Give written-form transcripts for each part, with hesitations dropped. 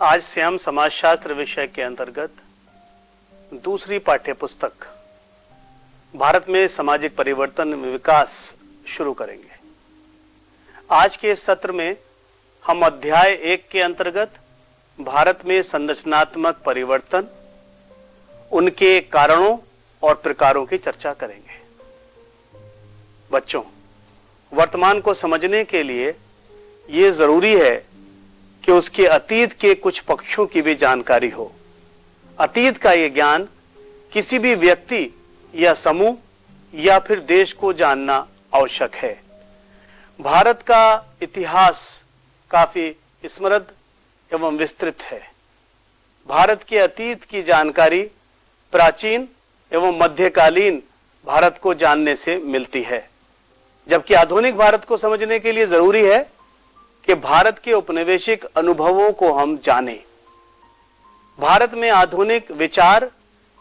आज से हम समाजशास्त्र विषय के अंतर्गत दूसरी पाठ्य पुस्तक भारत में सामाजिक परिवर्तन में विकास शुरू करेंगे। आज के इस सत्र में हम अध्याय 1 के अंतर्गत भारत में संरचनात्मक परिवर्तन, उनके कारणों और प्रकारों की चर्चा करेंगे। बच्चों, वर्तमान को समझने के लिए यह जरूरी है कि उसके अतीत के कुछ पक्षों की भी जानकारी हो। अतीत का यह ज्ञान किसी भी व्यक्ति या समूह या फिर देश को जानना आवश्यक है। भारत का इतिहास काफी समृद्ध एवं विस्तृत है। भारत के अतीत की जानकारी प्राचीन एवं मध्यकालीन भारत को जानने से मिलती है, जबकि आधुनिक भारत को समझने के लिए जरूरी है कि भारत के औपनिवेशिक अनुभवों को हम जानें। भारत में आधुनिक विचार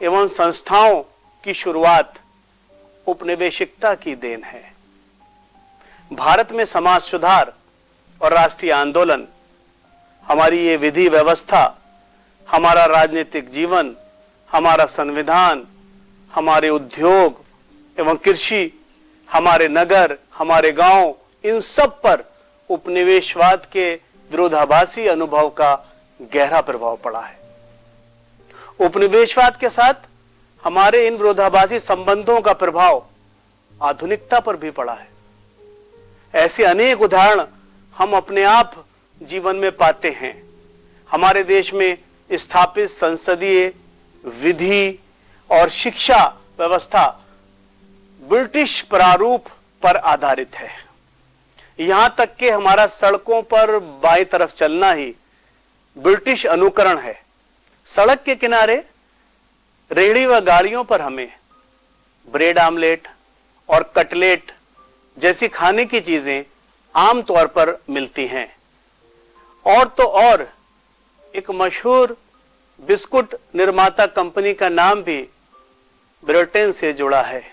एवं संस्थाओं की शुरुआत औपनिवेशिकता की देन है। भारत में समाज सुधार और राष्ट्रीय आंदोलन, हमारी ये विधि व्यवस्था, हमारा राजनीतिक जीवन, हमारा संविधान, हमारे उद्योग एवं कृषि, हमारे नगर, हमारे गांव, इन सब पर उपनिवेशवाद के विरोधाभासी अनुभव का गहरा प्रभाव पड़ा है। उपनिवेशवाद के साथ हमारे इन विरोधाभासी संबंधों का प्रभाव आधुनिकता पर भी पड़ा है। ऐसे अनेक उदाहरण हम अपने आप जीवन में पाते हैं। हमारे देश में स्थापित संसदीय विधि और शिक्षा व्यवस्था ब्रिटिश प्रारूप पर आधारित है। यहां तक कि हमारा सड़कों पर बाईं तरफ चलना ही ब्रिटिश अनुकरण है। सड़क के किनारे रेहड़ी व गाड़ियों पर हमें ब्रेड आमलेट और कटलेट जैसी खाने की चीजें आमतौर पर मिलती हैं। और तो और एक मशहूर बिस्कुट निर्माता कंपनी का नाम भी ब्रिटेन से जुड़ा है।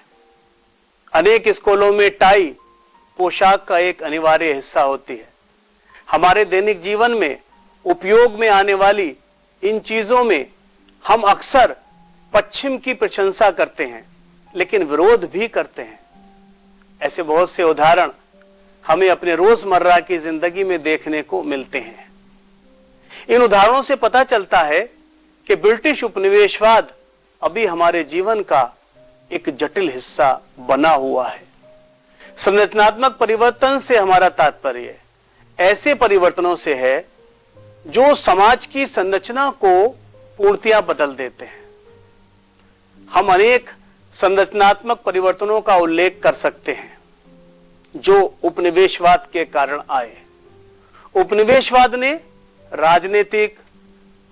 अनेक स्कूलों में टाई पोशाक का एक अनिवार्य हिस्सा होती है। हमारे दैनिक जीवन में उपयोग में आने वाली इन चीजों में हम अक्सर पश्चिम की प्रशंसा करते हैं, लेकिन विरोध भी करते हैं। ऐसे बहुत से उदाहरण हमें अपने रोजमर्रा की जिंदगी में देखने को मिलते हैं। इन उदाहरणों से पता चलता है कि ब्रिटिश उपनिवेशवाद अभी हमारे जीवन का एक जटिल हिस्सा बना हुआ है। संरचनात्मक परिवर्तन से हमारा तात्पर्य ऐसे परिवर्तनों से है जो समाज की संरचना को पूर्णतया बदल देते हैं। हम अनेक संरचनात्मक परिवर्तनों का उल्लेख कर सकते हैं जो उपनिवेशवाद के कारण आए। उपनिवेशवाद ने राजनीतिक,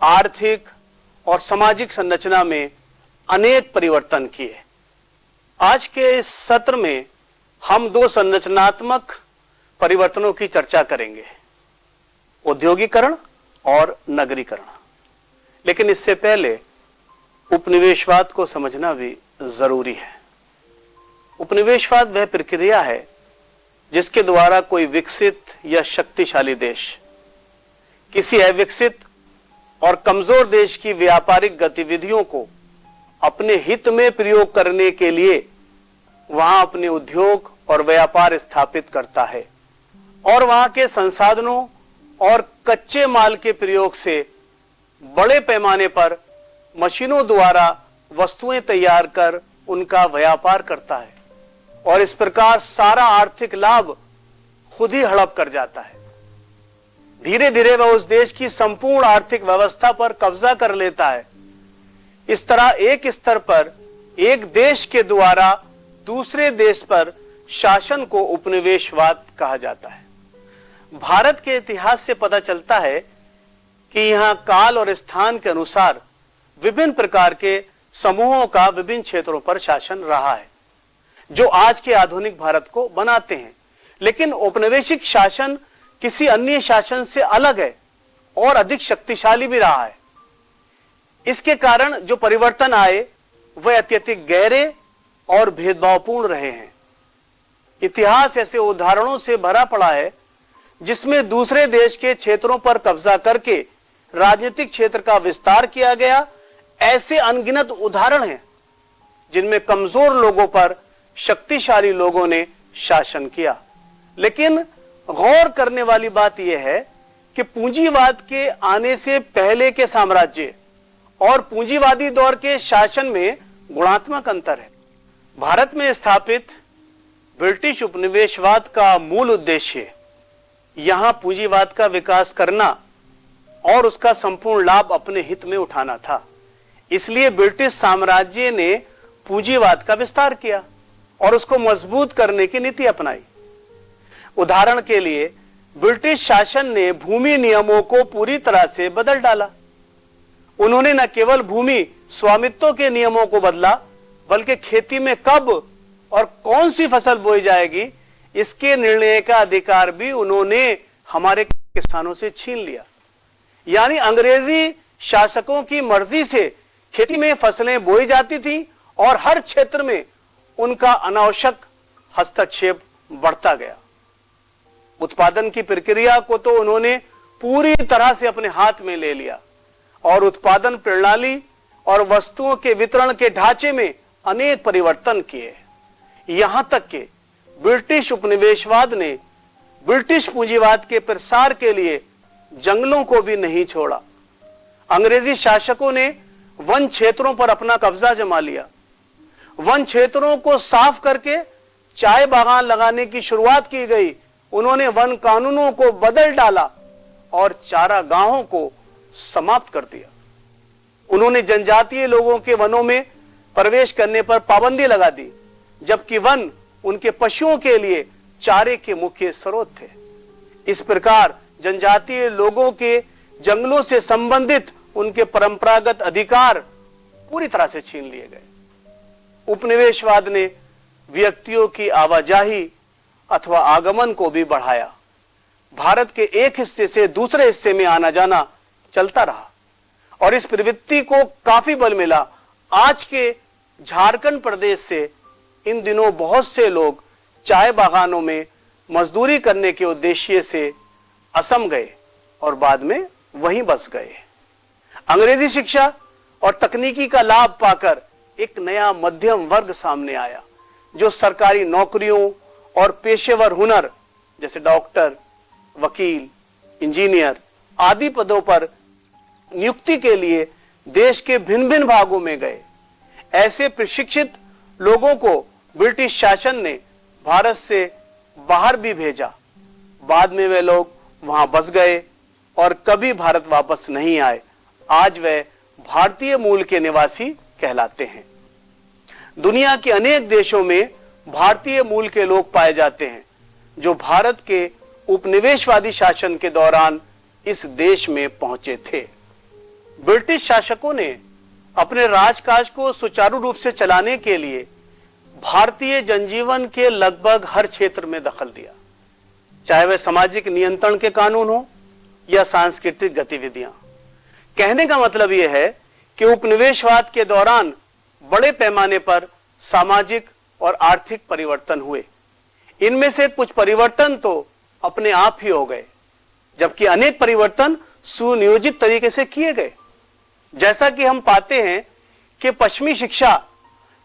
आर्थिक और सामाजिक संरचना में अनेक परिवर्तन किए। आज के इस सत्र में हम दो संरचनात्मक परिवर्तनों की चर्चा करेंगे, औद्योगिकरण और नगरीकरण। लेकिन इससे पहले उपनिवेशवाद को समझना भी जरूरी है। उपनिवेशवाद वह प्रक्रिया है जिसके द्वारा कोई विकसित या शक्तिशाली देश किसी अविकसित और कमजोर देश की व्यापारिक गतिविधियों को अपने हित में प्रयोग करने के लिए वहां अपने उद्योग और व्यापार स्थापित करता है और वहां के संसाधनों और कच्चे माल के प्रयोग से बड़े पैमाने पर मशीनों द्वारा वस्तुएं तैयार कर उनका व्यापार करता है और इस प्रकार सारा आर्थिक लाभ खुद ही हड़प कर जाता है। धीरे धीरे वह उस देश की संपूर्ण आर्थिक व्यवस्था पर कब्जा कर लेता है। इस तरह एक स्तर पर एक देश के द्वारा दूसरे देश पर शासन को उपनिवेशवाद कहा जाता है। भारत के इतिहास से पता चलता है कि यहां काल और स्थान के अनुसार विभिन्न प्रकार के समूहों का विभिन्न क्षेत्रों पर शासन रहा है जो आज के आधुनिक भारत को बनाते हैं। लेकिन औपनिवेशिक शासन किसी अन्य शासन से अलग है और अधिक शक्तिशाली भी रहा है। इसके कारण जो परिवर्तन आए वह अत्यधिक गहरे और भेदभावपूर्ण रहे हैं। इतिहास ऐसे उदाहरणों से भरा पड़ा है जिसमें दूसरे देश के क्षेत्रों पर कब्जा करके राजनीतिक क्षेत्र का विस्तार किया गया। ऐसे अनगिनत उदाहरण हैं जिनमें कमजोर लोगों पर शक्तिशाली लोगों ने शासन किया। लेकिन गौर करने वाली बात यह है कि पूंजीवाद के आने से पहले के साम्राज्य और पूंजीवादी दौर के शासन में गुणात्मक अंतर है। भारत में स्थापित ब्रिटिश उपनिवेशवाद का मूल उद्देश्य यहां पूंजीवाद का विकास करना और उसका संपूर्ण लाभ अपने हित में उठाना था। इसलिए ब्रिटिश साम्राज्य ने पूंजीवाद का विस्तार किया और उसको मजबूत करने की नीति अपनाई। उदाहरण के लिए ब्रिटिश शासन ने भूमि नियमों को पूरी तरह से बदल डाला। उन्होंने न केवल भूमि स्वामित्व के नियमों को बदला, बल्कि खेती में कब और कौन सी फसल बोई जाएगी इसके निर्णय का अधिकार भी उन्होंने हमारे किसानों से छीन लिया। यानी अंग्रेजी शासकों की मर्जी से खेती में फसलें बोई जाती थी और हर क्षेत्र में उनका अनावश्यक हस्तक्षेप बढ़ता गया। उत्पादन की प्रक्रिया को तो उन्होंने पूरी तरह से अपने हाथ में ले लिया और उत्पादन प्रणाली और वस्तुओं के वितरण के ढांचे में अनेक परिवर्तन किए। यहां तक कि ब्रिटिश उपनिवेशवाद ने ब्रिटिश पूंजीवाद के प्रसार के लिए जंगलों को भी नहीं छोड़ा। अंग्रेजी शासकों ने वन क्षेत्रों पर अपना कब्जा जमा लिया। वन क्षेत्रों को साफ करके चाय बागान लगाने की शुरुआत की गई। उन्होंने वन कानूनों को बदल डाला और चारागाहों को समाप्त कर दिया। उन्होंने जनजातीय लोगों के वनों में प्रवेश करने पर पाबंदी लगा दी, जबकि वन उनके पशुओं के लिए चारे के मुख्य स्रोत थे। इस प्रकार जनजातीय लोगों के जंगलों से संबंधित उनके परंपरागत अधिकार पूरी तरह से छीन लिए गए। उपनिवेशवाद ने व्यक्तियों की आवाजाही अथवा आगमन को भी बढ़ाया। भारत के एक हिस्से से दूसरे हिस्से में आना जाना चलता रहा और इस प्रवृत्ति को काफी बल मिला। आज के झारखंड प्रदेश से इन दिनों बहुत से लोग चाय बागानों में मजदूरी करने के उद्देश्य से असम गए और बाद में वहीं बस गए। अंग्रेजी शिक्षा और तकनीकी का लाभ पाकर एक नया मध्यम वर्ग सामने आया जो सरकारी नौकरियों और पेशेवर हुनर जैसे डॉक्टर, वकील, इंजीनियर आदि पदों पर नियुक्ति के लिए देश के भिन्न भिन्न भागों में गए। ऐसे प्रशिक्षित लोगों को ब्रिटिश शासन ने भारत से बाहर भी भेजा। बाद में वे लोग वहां बस गए और कभी भारत वापस नहीं आए। आज वे भारतीय मूल के निवासी कहलाते हैं। दुनिया के अनेक देशों में भारतीय मूल के लोग पाए जाते हैं जो भारत के उपनिवेशवादी शासन के दौरान इस देश में पहुंचे थे। ब्रिटिश शासकों ने अपने राजकाज को सुचारू रूप से चलाने के लिए भारतीय जनजीवन के लगभग हर क्षेत्र में दखल दिया, चाहे वह सामाजिक नियंत्रण के कानून हो या सांस्कृतिक गतिविधियां। कहने का मतलब यह है कि उपनिवेशवाद के दौरान बड़े पैमाने पर सामाजिक और आर्थिक परिवर्तन हुए। इनमें से कुछ परिवर्तन तो अपने आप ही हो गए, जबकि अनेक परिवर्तन सुनियोजित तरीके से किए गए। जैसा कि हम पाते हैं कि पश्चिमी शिक्षा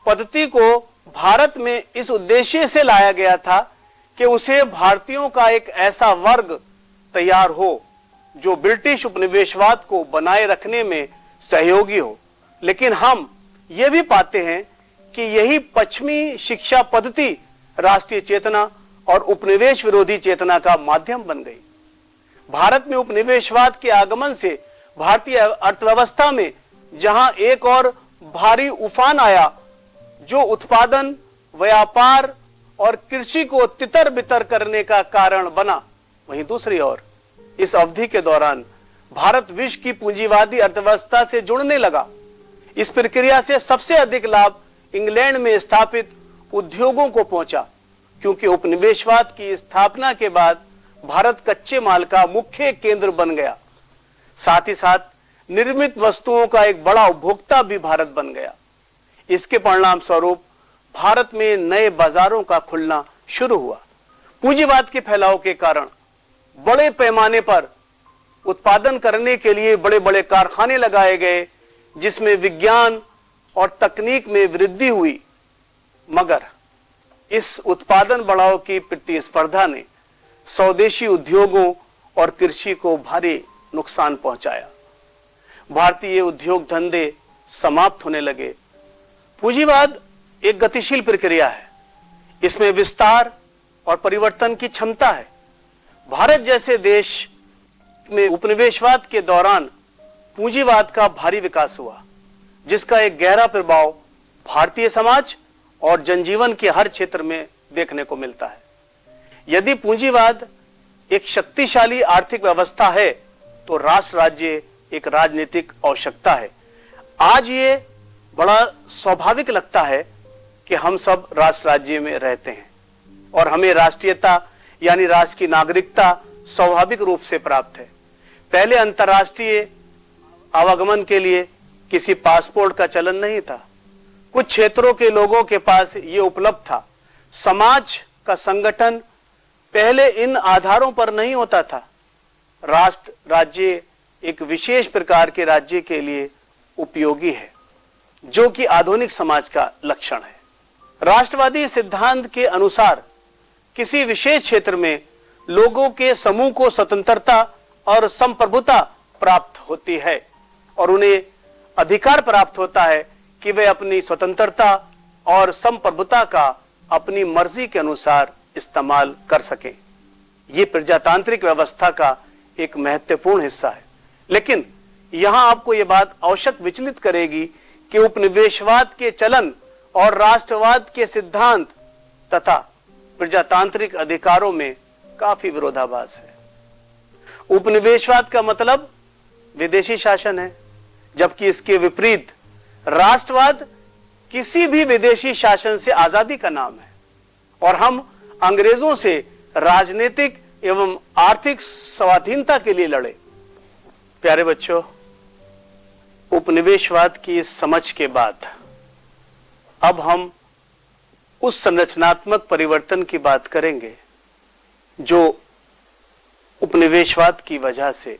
पद्धति को भारत में इस उद्देश्य से लाया गया था कि उसे भारतीयों का एक ऐसा वर्ग तैयार हो जो ब्रिटिश उपनिवेशवाद को बनाए रखने में सहयोगी हो। लेकिन हम यह भी पाते हैं कि यही पश्चिमी शिक्षा पद्धति राष्ट्रीय चेतना और उपनिवेश विरोधी चेतना का माध्यम बन गई। भारत में उपनिवेशवाद के आगमन से भारतीय अर्थव्यवस्था में जहां एक और भारी उफान आया जो उत्पादन, व्यापार और कृषि को तितर बितर करने का कारण बना, वहीं दूसरी ओर इस अवधि के दौरान भारत विश्व की पूंजीवादी अर्थव्यवस्था से जुड़ने लगा। इस प्रक्रिया से सबसे अधिक लाभ इंग्लैंड में स्थापित उद्योगों को पहुंचा, क्योंकि उपनिवेशवाद की स्थापना के बाद भारत कच्चे माल का मुख्य केंद्र बन गया। साथ ही साथ निर्मित वस्तुओं का एक बड़ा उपभोक्ता भी भारत बन गया। इसके परिणाम स्वरूप भारत में नए बाजारों का खुलना शुरू हुआ। पूंजीवाद के फैलाव के कारण बड़े पैमाने पर उत्पादन करने के लिए बड़े बड़े कारखाने लगाए गए, जिसमें विज्ञान और तकनीक में वृद्धि हुई, मगर इस उत्पादन बढ़ाव की प्रतिस्पर्धा ने स्वदेशी उद्योगों और कृषि को भारी नुकसान पहुंचाया। भारतीय उद्योग धंधे समाप्त होने लगे। पूंजीवाद एक गतिशील प्रक्रिया है, इसमें विस्तार और परिवर्तन की क्षमता है। भारत जैसे देश में उपनिवेशवाद के दौरान पूंजीवाद का भारी विकास हुआ, जिसका एक गहरा प्रभाव भारतीय समाज और जनजीवन के हर क्षेत्र में देखने को मिलता है। यदि पूंजीवाद एक शक्तिशाली आर्थिक व्यवस्था है, तो राष्ट्र राज्य एक राजनीतिक आवश्यकता है। आज ये बड़ा स्वाभाविक लगता है कि हम सब राष्ट्र राज्य में रहते हैं और हमें राष्ट्रीयता यानी राष्ट्र की नागरिकता स्वाभाविक रूप से प्राप्त है। पहले अंतर्राष्ट्रीय आवागमन के लिए किसी पासपोर्ट का चलन नहीं था। कुछ क्षेत्रों के लोगों के पास ये उपलब्ध था। समाज का संगठन पहले इन आधारों पर नहीं होता था। राष्ट्र राज्य एक विशेष प्रकार के राज्य के लिए उपयोगी है, जो कि आधुनिक समाज का लक्षण है। राष्ट्रवादी सिद्धांत के अनुसार किसी विशेष क्षेत्र में लोगों के समूह को स्वतंत्रता और संप्रभुता प्राप्त होती है और उन्हें अधिकार प्राप्त होता है कि वे अपनी स्वतंत्रता और संप्रभुता का अपनी मर्जी के अनुसार इस्तेमाल कर सकें। ये प्रजातांत्रिक व्यवस्था का एक महत्वपूर्ण हिस्सा है। लेकिन यहां आपको यह बात आवश्यक विचलित करेगी कि उपनिवेशवाद के चलन और राष्ट्रवाद के सिद्धांत तथा प्रजातांत्रिक अधिकारों में काफी विरोधाभास है। उपनिवेशवाद का मतलब विदेशी शासन है, जबकि इसके विपरीत राष्ट्रवाद किसी भी विदेशी शासन से आजादी का नाम है और हम अंग्रेजों से राजनीतिक एवं आर्थिक स्वाधीनता के लिए लड़े। प्यारे बच्चों, उपनिवेशवाद की इस समझ के बाद अब हम उस संरचनात्मक परिवर्तन की बात करेंगे जो उपनिवेशवाद की वजह से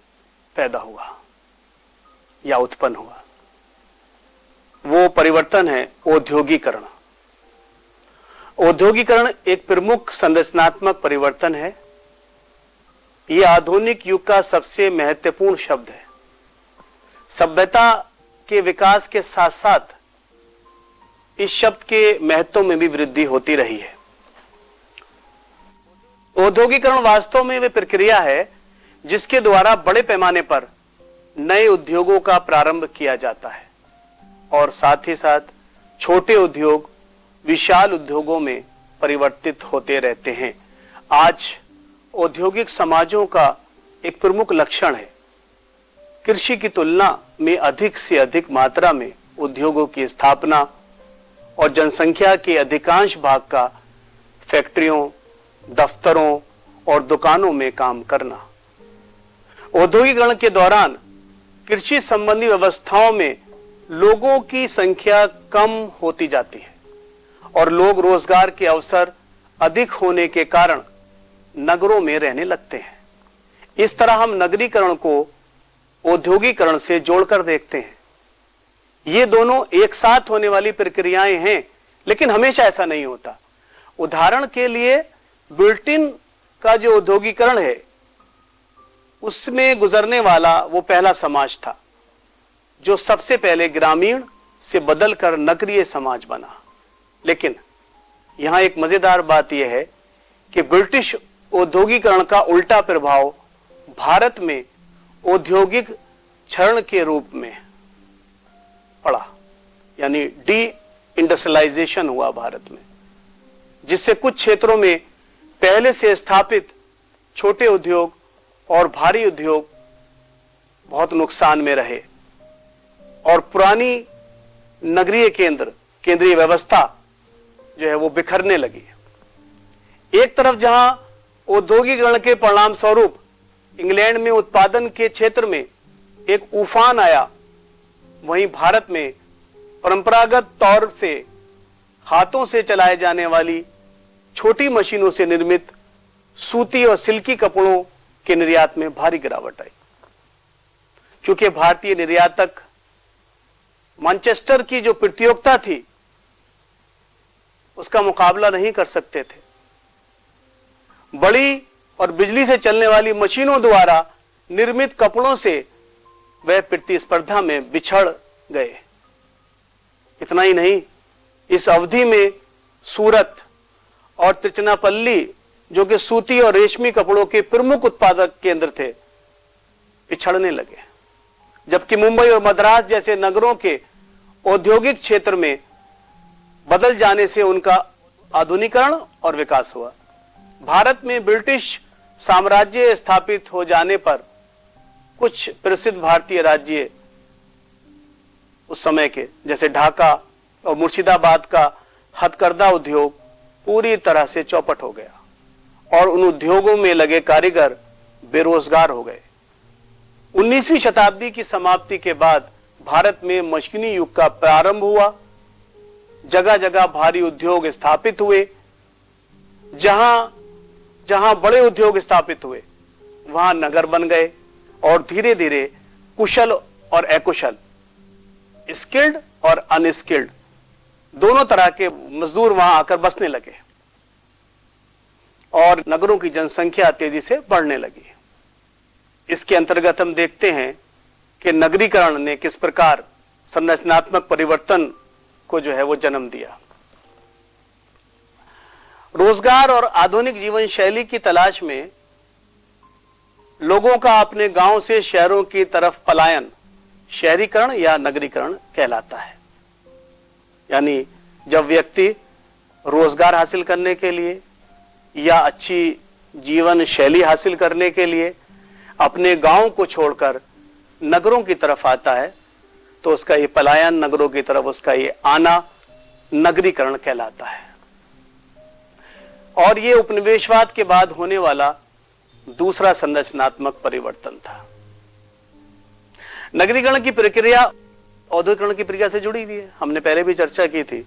पैदा हुआ या उत्पन्न हुआ। वो परिवर्तन है औद्योगिकरण। औद्योगिकरण एक प्रमुख संरचनात्मक परिवर्तन है। यह आधुनिक युग का सबसे महत्वपूर्ण शब्द है। सभ्यता के विकास के साथ साथ इस शब्द के महत्व में भी वृद्धि होती रही है। औद्योगिकरण वास्तव में वह प्रक्रिया है जिसके द्वारा बड़े पैमाने पर नए उद्योगों का प्रारंभ किया जाता है और साथ ही साथ छोटे उद्योग विशाल उद्योगों में परिवर्तित होते रहते हैं। आज औद्योगिक समाजों का एक प्रमुख लक्षण है कृषि की तुलना में अधिक से अधिक मात्रा में उद्योगों की स्थापना और जनसंख्या के अधिकांश भाग का फैक्ट्रियों, दफ्तरों और दुकानों में काम करना। औद्योगिकरण के दौरान कृषि संबंधी व्यवस्थाओं में लोगों की संख्या कम होती जाती है और लोग रोजगार के अवसर अधिक होने के कारण नगरों में रहने लगते हैं। इस तरह हम नगरीकरण को औद्योगिकरण से जोड़कर देखते हैं। ये दोनों एक साथ होने वाली प्रक्रियाएं हैं, लेकिन हमेशा ऐसा नहीं होता। उदाहरण के लिए ब्रिटेन का जो औद्योगिकरण है उसमें गुजरने वाला वो पहला समाज था जो सबसे पहले ग्रामीण से बदलकर नगरीय समाज बना। लेकिन यहां एक मजेदार बात यह है कि ब्रिटिश औद्योगिकरण का उल्टा प्रभाव भारत में औद्योगिक क्षरण के रूप में पड़ा, यानी डी इंडस्ट्रियलाइजेशन हुआ भारत में, जिससे कुछ क्षेत्रों में पहले से स्थापित छोटे उद्योग और भारी उद्योग बहुत नुकसान में रहे और पुरानी नगरीय केंद्रीय व्यवस्था जो है वो बिखरने लगी। एक तरफ जहां औद्योगिकरण के परिणाम स्वरूप इंग्लैंड में उत्पादन के क्षेत्र में एक उफान आया, वहीं भारत में परंपरागत तौर से हाथों से चलाए जाने वाली छोटी मशीनों से निर्मित सूती और सिल्की कपड़ों के निर्यात में भारी गिरावट आई। क्योंकि भारतीय निर्यातक मैनचेस्टर की जो प्रतियोगिता थी उसका मुकाबला नहीं कर सकते थे। बड़ी और बिजली से चलने वाली मशीनों द्वारा निर्मित कपड़ों से वह प्रतिस्पर्धा में बिछड़ गए। इतना ही नहीं, इस अवधि में सूरत और त्रिचनापल्ली, जो कि सूती और रेशमी कपड़ों के प्रमुख उत्पादक केंद्र थे, पिछड़ने लगे, जबकि मुंबई और मद्रास जैसे नगरों के औद्योगिक क्षेत्र में बदल जाने से उनका आधुनिकीकरण और विकास हुआ। भारत में ब्रिटिश साम्राज्य स्थापित हो जाने पर कुछ प्रसिद्ध भारतीय राज्य उस समय के, जैसे ढाका और मुर्शिदाबाद का हथकरघा उद्योग पूरी तरह से चौपट हो गया और उन उद्योगों में लगे कारीगर बेरोजगार हो गए। 19वीं शताब्दी की समाप्ति के बाद भारत में मशीनी युग का प्रारंभ हुआ। जगह जगह भारी उद्योग स्थापित हुए। जहां जहां बड़े उद्योग स्थापित हुए वहां नगर बन गए और धीरे धीरे कुशल और अकुशल, स्किल्ड और अनस्किल्ड दोनों तरह के मजदूर वहां आकर बसने लगे और नगरों की जनसंख्या तेजी से बढ़ने लगी। इसके अंतर्गत हम देखते हैं कि नगरीकरण ने किस प्रकार संरचनात्मक परिवर्तन को जो है वो जन्म दिया। रोजगार और आधुनिक जीवन शैली की तलाश में लोगों का अपने गांव से शहरों की तरफ पलायन शहरीकरण या नगरीकरण कहलाता है। यानी जब व्यक्ति रोजगार हासिल करने के लिए या अच्छी जीवन शैली हासिल करने के लिए अपने गांव को छोड़कर नगरों की तरफ आता है तो उसका ये पलायन, नगरों की तरफ उसका ये आना नगरीकरण कहलाता है। और ये उपनिवेशवाद के बाद होने वाला दूसरा संरचनात्मक परिवर्तन था। नगरीकरण की प्रक्रिया औद्योगिकरण की प्रक्रिया से जुड़ी हुई है। हमने पहले भी चर्चा की थी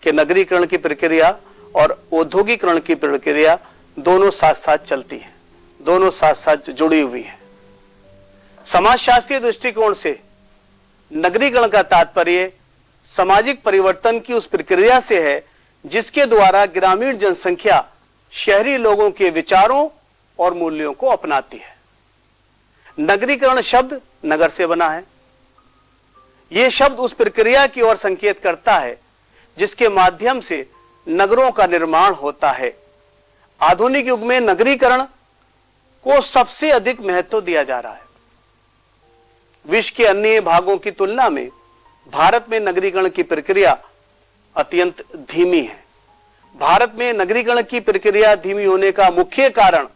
कि नगरीकरण की प्रक्रिया और औद्योगिकरण की प्रक्रिया दोनों साथ साथ चलती हैं, दोनों साथ साथ जुड़ी हुई हैं। समाजशास्त्रीय दृष्टिकोण से नगरीकरण का तात्पर्य सामाजिक परिवर्तन की उस प्रक्रिया से है जिसके द्वारा ग्रामीण जनसंख्या शहरी लोगों के विचारों और मूल्यों को अपनाती है। नगरीकरण शब्द नगर से बना है। यह शब्द उस प्रक्रिया की ओर संकेत करता है जिसके माध्यम से नगरों का निर्माण होता है। आधुनिक युग में नगरीकरण को सबसे अधिक महत्व दिया जा रहा है। विश्व के अन्य भागों की तुलना में भारत में नगरीकरण की प्रक्रिया अत्यंत धीमी है। भारत में नगरीकरण की प्रक्रिया धीमी होने का मुख्य कारण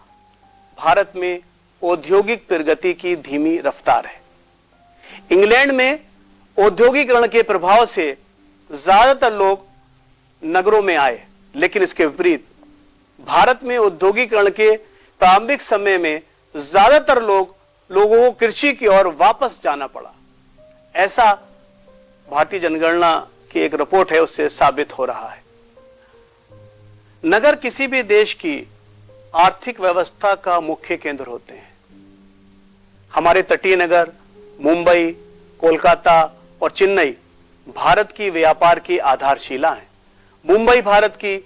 भारत में औद्योगिक प्रगति की धीमी रफ्तार है। इंग्लैंड में औद्योगिकरण के प्रभाव से ज्यादातर लोग नगरों में आए, लेकिन इसके विपरीत भारत में औद्योगिकरण के प्रारंभिक समय में ज्यादातर लोगों को कृषि की ओर वापस जाना पड़ा। ऐसा भारतीय जनगणना की एक रिपोर्ट है उससे साबित हो रहा है। नगर किसी भी देश की आर्थिक व्यवस्था का मुख्य केंद्र होते हैं। हमारे तटीय नगर मुंबई, कोलकाता और चेन्नई भारत की व्यापार की आधारशिला है। मुंबई भारत की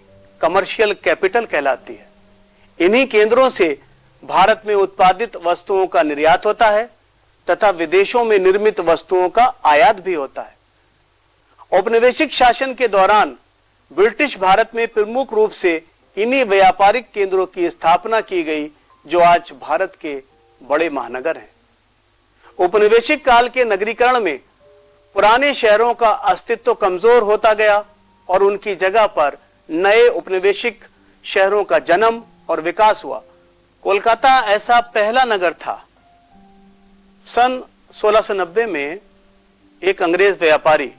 कमर्शियल कैपिटल कहलाती है। इन्हीं केंद्रों से भारत में उत्पादित वस्तुओं का निर्यात होता है तथा विदेशों में निर्मित वस्तुओं का आयात भी होता है। औपनिवेशिक शासन के दौरान ब्रिटिश भारत में प्रमुख रूप से इन्हीं व्यापारिक केंद्रों की स्थापना की गई जो आज भारत के बड़े महानगर हैं। औपनिवेशिक काल के नगरीकरण में पुराने शहरों का अस्तित्व कमजोर होता गया और उनकी जगह पर नए उपनिवेशिक शहरों का जन्म और विकास हुआ। कोलकाता ऐसा पहला नगर था। सन 1690 में एक अंग्रेज व्यापारी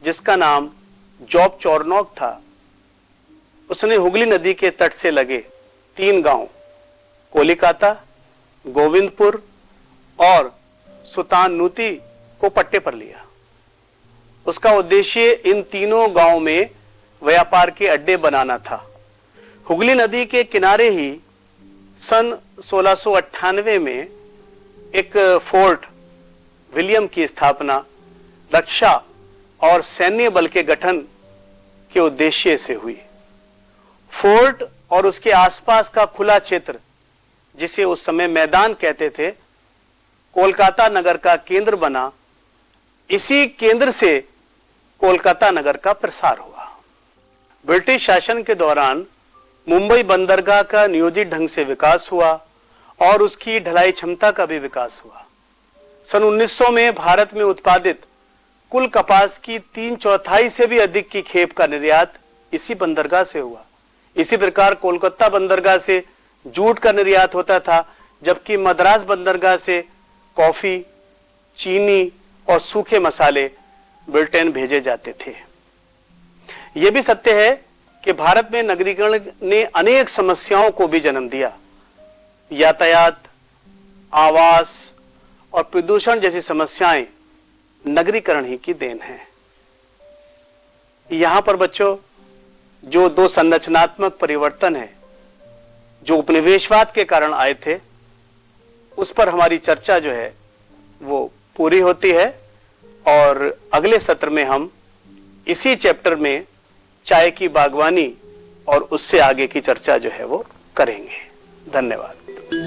जिसका नाम जॉब चॉर्नोक था, उसने हुगली नदी के तट से लगे 3 गांव कोलिकाता, गोविंदपुर और सुतानुती को पट्टे पर लिया। उसका उद्देश्य इन तीनों गांवों में व्यापार के अड्डे बनाना था। हुगली नदी के किनारे ही सन 1698 में एक फोर्ट विलियम की स्थापना रक्षा और सैन्य बल के गठन के उद्देश्य से हुई। फोर्ट और उसके आसपास का खुला क्षेत्र, जिसे उस समय मैदान कहते थे, कोलकाता नगर का केंद्र बना। इसी केंद्र से कोलकाता नगर का प्रसार हुआ। ब्रिटिश शासन के दौरान मुंबई बंदरगाह का नियोजित ढंग से विकास हुआ और उसकी ढलाई क्षमता का भी विकास हुआ। सन 1900 में भारत में उत्पादित कुल कपास की 3/4 से भी अधिक की खेप का निर्यात इसी बंदरगाह से हुआ। इसी प्रकार कोलकाता बंदरगाह से जूट का निर्यात होता था, जबकि मद्रास बंदरगाह से कॉफी, चीनी और सूखे मसाले ब्रिटेन भेजे जाते थे। यह भी सत्य है कि भारत में नगरीकरण ने अनेक समस्याओं को भी जन्म दिया। यातायात, आवास और प्रदूषण जैसी समस्याएं नगरीकरण ही की देन है। यहां पर बच्चों, जो दो संरचनात्मक परिवर्तन है जो उपनिवेशवाद के कारण आए थे, उस पर हमारी चर्चा जो है वो पूरी होती है और अगले सत्र में हम इसी चैप्टर में चाय की बागवानी और उससे आगे की चर्चा जो है वो करेंगे। धन्यवाद।